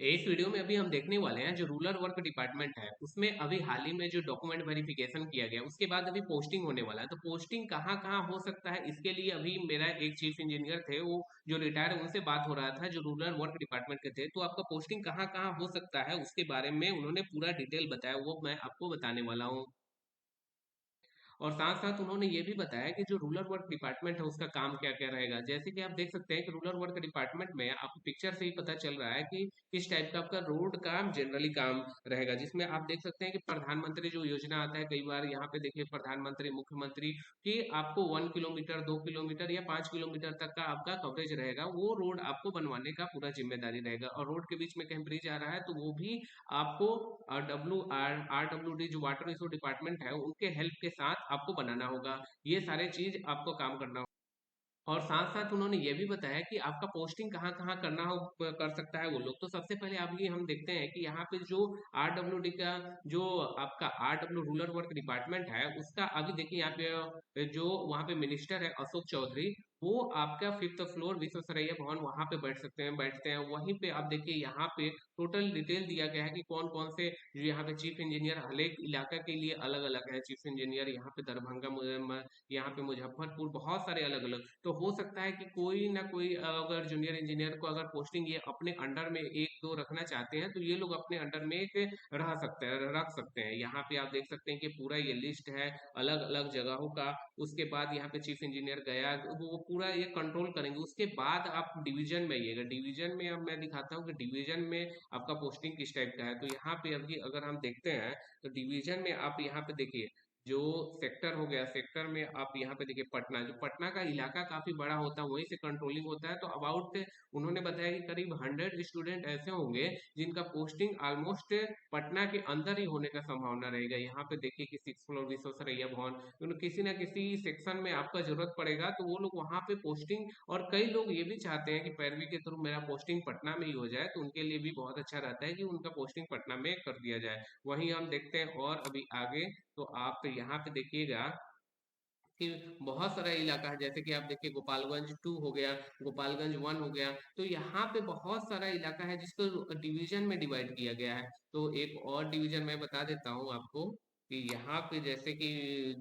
इस वीडियो में अभी हम देखने वाले हैं जो रूरल वर्क डिपार्टमेंट है उसमें अभी हाल ही में जो डॉक्यूमेंट वेरिफिकेशन किया गया उसके बाद अभी पोस्टिंग होने वाला है। तो पोस्टिंग कहाँ कहाँ हो सकता है इसके लिए अभी मेरा एक चीफ इंजीनियर थे वो जो रिटायर उनसे बात हो रहा था जो रूरल वर्क डिपार्टमेंट के थे। तो आपका पोस्टिंग कहाँ कहाँ हो सकता है उसके बारे में उन्होंने पूरा डिटेल बताया, वो मैं आपको बताने वाला हूँ। और साथ साथ उन्होंने ये भी बताया कि जो रूरल वर्क डिपार्टमेंट है उसका काम क्या क्या रहेगा। जैसे कि आप देख सकते हैं कि रूरल वर्क डिपार्टमेंट में आपको पिक्चर से ही पता चल रहा है कि किस टाइप का आपका रोड का जनरली काम रहेगा, जिसमें आप देख सकते हैं कि प्रधानमंत्री जो योजना आता है, कई बार यहाँ पे देखिए प्रधानमंत्री मुख्यमंत्री कि आपको 1 किलोमीटर 2 किलोमीटर या 5 किलोमीटर तक का आपका कवरेज रहेगा, वो रोड आपको बनवाने का पूरा जिम्मेदारी रहेगा। और रोड के बीच में कहीं ब्रिज आ रहा है तो वो भी आपको RWD जो वाटर रिसोर्स डिपार्टमेंट है उनके हेल्प के साथ आपको बनाना होगा। ये सारे चीज आपको काम करना होगा। और साथ साथ उन्होंने ये भी बताया कि आपका पोस्टिंग कहाँ कहाँ करना हो कर सकता है वो लोग। तो सबसे पहले आप ये हम देखते हैं कि यहाँ पे जो RWD का जो आपका RW रूरल वर्क डिपार्टमेंट है उसका अभी देखिए यहाँ पे जो वहाँ पे मिनिस्टर है अशोक चौधरी, वो आपका 5th फ्लोर विश्वेश्वरैया भवन वहां पे बैठते हैं वहीं पे। आप देखिए यहाँ पे टोटल डिटेल दिया गया है कि कौन कौन से जो यहाँ पे चीफ इंजीनियर हर एक इलाका के लिए अलग अलग है। चीफ इंजीनियर यहाँ पे दरभंगा, यहाँ पे मुजफ्फरपुर, बहुत सारे अलग अलग। तो हो सकता है कि कोई ना कोई अगर जूनियर इंजीनियर को अगर पोस्टिंग ये अपने अंडर में एक दो रखना चाहते हैं तो ये लोग अपने अंडर में एक रख सकते हैं। यहाँ पे आप देख सकते हैं कि पूरा ये लिस्ट है अलग अलग जगहों का। उसके बाद यहाँ पे चीफ इंजीनियर गया वो पूरा ये कंट्रोल करेंगे। उसके बाद आप डिवीजन में आइएगा। डिवीजन में अब मैं दिखाता हूँ कि डिवीजन में आपका पोस्टिंग किस टाइप का है। तो यहाँ पे अभी अगर हम देखते हैं तो डिवीजन में आप यहाँ पे देखिए जो सेक्टर हो गया, सेक्टर में आप यहाँ पे देखिए पटना, जो पटना का इलाका काफी बड़ा होता है वहीं से कंट्रोलिंग होता है। तो अबाउट उन्होंने बताया कि करीब 100 स्टूडेंट ऐसे होंगे जिनका पोस्टिंग ऑलमोस्ट पटना के अंदर ही होने का संभावना रहेगा। यहाँ पे देखिए कि 6th फ्लोर विश्वेश्वरैया भवन, किसी ना किसी सेक्शन में आपका जरूरत पड़ेगा तो वो लोग वहां पे पोस्टिंग। और कई लोग ये भी चाहते हैं कि पैरवी के थ्रू मेरा पोस्टिंग पटना में ही हो जाए, तो उनके लिए भी बहुत अच्छा रहता है कि उनका पोस्टिंग पटना में कर दिया जाए। वहीं हम देखते हैं और अभी आगे। तो आप यहाँ पे देखिएगा कि बहुत सारा इलाका है। जैसे कि आप देखिए गोपालगंज 2 हो गया, गोपालगंज 1 हो गया। तो यहाँ पे बहुत सारा इलाका है जिसको डिवीजन में डिवाइड किया गया है। तो एक और डिवीजन मैं बता देता हूँ आपको कि यहाँ पे जैसे कि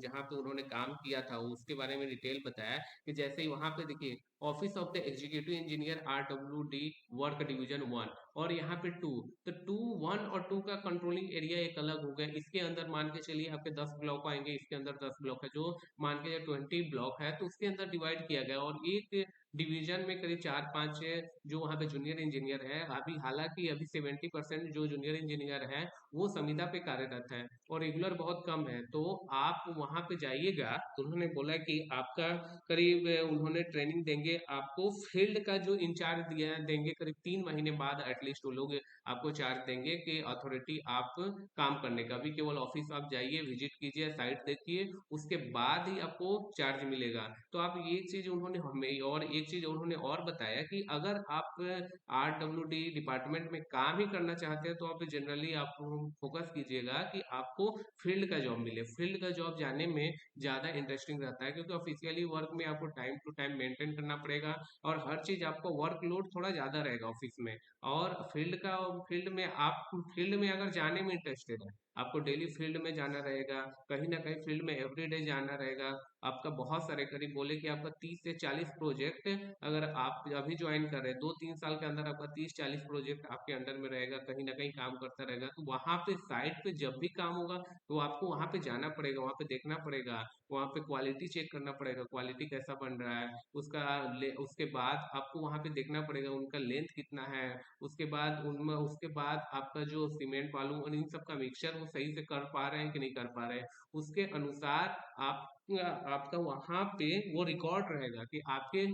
जहाँ पे उन्होंने काम किया था उसके बारे में डिटेल बताया कि जैसे वहां पे देखिए office of the executive engineer RWD work division 1 और यहाँ पे 2। तो 2 1 और 2 का कंट्रोलिंग एरिया एक अलग हो गया। इसके अंदर मान के चलिए आपके 10 ब्लॉक आएंगे, इसके अंदर 10 ब्लॉक है, जो मान के 20 ब्लॉक है तो उसके अंदर डिवाइड किया गया। और एक डिवीजन में करीब 4 5 जो वहाँ पे जूनियर इंजीनियर है। अभी हालांकि अभी 70% जो जूनियर इंजीनियर है वो संविदा पे कार्यरत है और रेगुलर बहुत कम है। तो आप वहाँ पे जाइएगा तो उन्होंने बोला कि आपका करीब उन्होंने ट्रेनिंग देंगे आपको, फील्ड का जो इंचार्ज दिया देंगे करीब 3 महीने बाद एटलीस्ट वो लोग आपको चार्ज देंगे कि अथॉरिटी आप काम करने का। भी केवल ऑफिस आप जाइए, विजिट कीजिए, साइट देखिए, उसके बाद ही आपको चार्ज मिलेगा। तो आप ये चीज उन्होंने हमें, और एक चीज उन्होंने और बताया कि अगर आप RWD डिपार्टमेंट में काम ही करना चाहते हैं तो आप जनरली आप फोकस कीजिएगा कि आपको फील्ड का जॉब मिले। फील्ड का जॉब जाने में ज्यादा इंटरेस्टिंग रहता है क्योंकि ऑफिशियली वर्क में आपको टाइम टू टाइम मेंटेन करना पड़ेगा और हर चीज आपको वर्कलोड थोड़ा ज्यादा रहेगा ऑफिस में। और फील्ड में अगर जाने में इंटरेस्टेड है, आपको डेली फील्ड में जाना रहेगा, कहीं ना कहीं फील्ड में एवरीडे जाना रहेगा। आपका बहुत सारे करीब बोले कि आपका 30 से 40 प्रोजेक्ट अगर आप अभी ज्वाइन कर रहे हैं 2 3 साल के अंदर आपका 30 40 प्रोजेक्ट आपके अंडर में रहेगा, कहीं ना कहीं काम करता रहेगा। तो वहां पे साइट पे जब भी काम होगा तो आपको वहां पे जाना पड़ेगा, वहां पे देखना पड़ेगा, वहां पे क्वालिटी चेक करना पड़ेगा, क्वालिटी कैसा बन रहा है उसके बाद आपको वहां पे देखना पड़ेगा उनका लेंथ कितना है। उसके बाद आपका जो सीमेंट बालू और इन सब का मिक्सचर वो सही से कर पा रहे हैं कि नहीं कर पा रहे हैं, उसके अनुसार आप आपका वहां पे वो रिकॉर्ड रहेगा कि आपके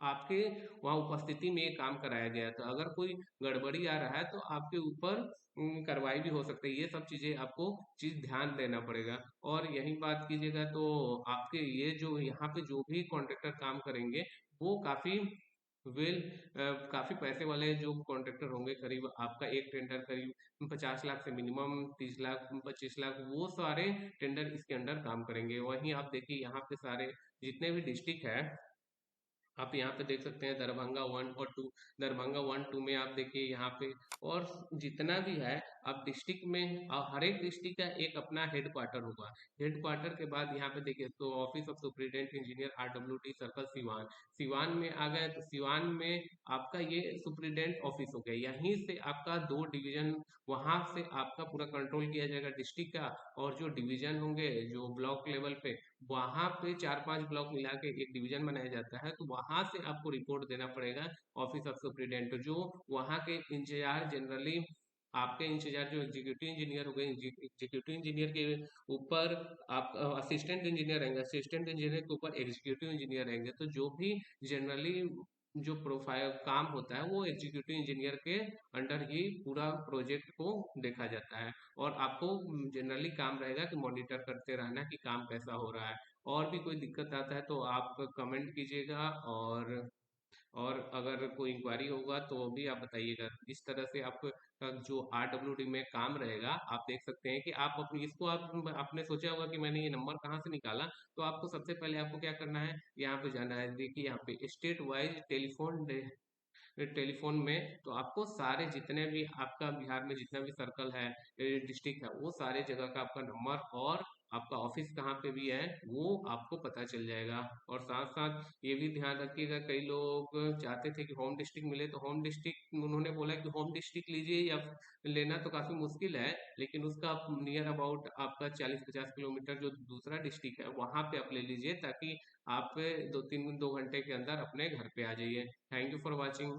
आपके वहां उपस्थिति में ये काम कराया गया था। अगर कोई गड़बड़ी आ रहा है तो आपके ऊपर कार्रवाई भी हो सकती है। ये सब चीजें आपको चीज ध्यान देना पड़ेगा। और यही बात कीजिएगा तो आपके ये जो यहाँ पे जो भी कॉन्ट्रैक्टर काम करेंगे वो काफी वेल काफी पैसे वाले जो कॉन्ट्रैक्टर होंगे। करीब आपका एक टेंडर करीब 50 लाख से मिनिमम 30 लाख 25 लाख, वो सारे टेंडर इसके अंडर काम करेंगे। वहीं आप देखिए यहाँ पे सारे जितने भी डिस्ट्रिक्ट है आप यहाँ पे देख सकते हैं दरभंगा 1 और 2। दरभंगा 1 2 में आप देखिए यहाँ पे, और जितना भी है आप डिस्ट्रिक्ट में, हर एक डिस्ट्रिक्ट का एक अपना हेड क्वार्टर होगा। हेड क्वार्टर के बाद यहाँ पे देखिए तो office of superintendent engineer RWD circle Siwan. Siwan में आ गए तो सिवान में आपका ये सुप्रिटेंडेंट ऑफिस हो गया। यहीं से आपका 2 डिवीजन, वहां से आपका पूरा कंट्रोल किया जाएगा डिस्ट्रिक्ट का। और जो डिवीजन होंगे जो ब्लॉक लेवल पे, वहां पे 4 5 ब्लॉक मिला के एक डिवीजन बनाया जाता है, तो वहां से आपको रिपोर्ट देना पड़ेगा ऑफिस ऑफ सुप्रिटेंडेंट। जो वहां के इंचार्ज जनरली, आपके इंचार्ज जो एग्जीक्यूटिव इंजीनियर हो गए, एग्जीक्यूटिव इंजीनियर के ऊपर आप असिस्टेंट इंजीनियर रहेंगे, असिस्टेंट इंजीनियर के ऊपर एग्जीक्यूटिव इंजीनियर रहेंगे। तो जो भी जनरली जो प्रोफाइल काम होता है वो एग्जीक्यूटिव इंजीनियर के अंडर ही पूरा प्रोजेक्ट को देखा जाता है। और आपको जनरली काम रहेगा कि मॉनिटर करते रहना कि काम कैसा हो रहा है। और भी कोई दिक्कत आता है तो आप कमेंट कीजिएगा, और अगर कोई इंक्वायरी होगा तो वो भी आप बताइएगा। इस तरह से आप जो RWD में काम रहेगा, आप देख सकते हैं कि आप अपनी इसको, आप आपने सोचा होगा कि मैंने ये नंबर कहाँ से निकाला। तो आपको सबसे पहले आपको क्या करना है, यहाँ पे जाना है। देखिए यहाँ पे स्टेट वाइज टेलीफोन में तो आपको सारे जितने भी आपका बिहार में जितना भी सर्कल है, डिस्ट्रिक्ट है, वो सारे जगह का आपका नंबर और आपका ऑफिस कहाँ पे भी है वो आपको पता चल जाएगा। और साथ साथ ये भी ध्यान रखिएगा, कई लोग चाहते थे कि होम डिस्ट्रिक्ट मिले, तो होम डिस्ट्रिक्ट उन्होंने बोला कि होम डिस्ट्रिक्ट लीजिए, या लेना तो काफी मुश्किल है, लेकिन उसका नियर अबाउट आपका 40 50 किलोमीटर जो दूसरा डिस्ट्रिक्ट है वहां पे आप ले लीजिए, ताकि आप 2 3 2 घंटे के अंदर अपने घर पे आ जाइए। Thank you for watching.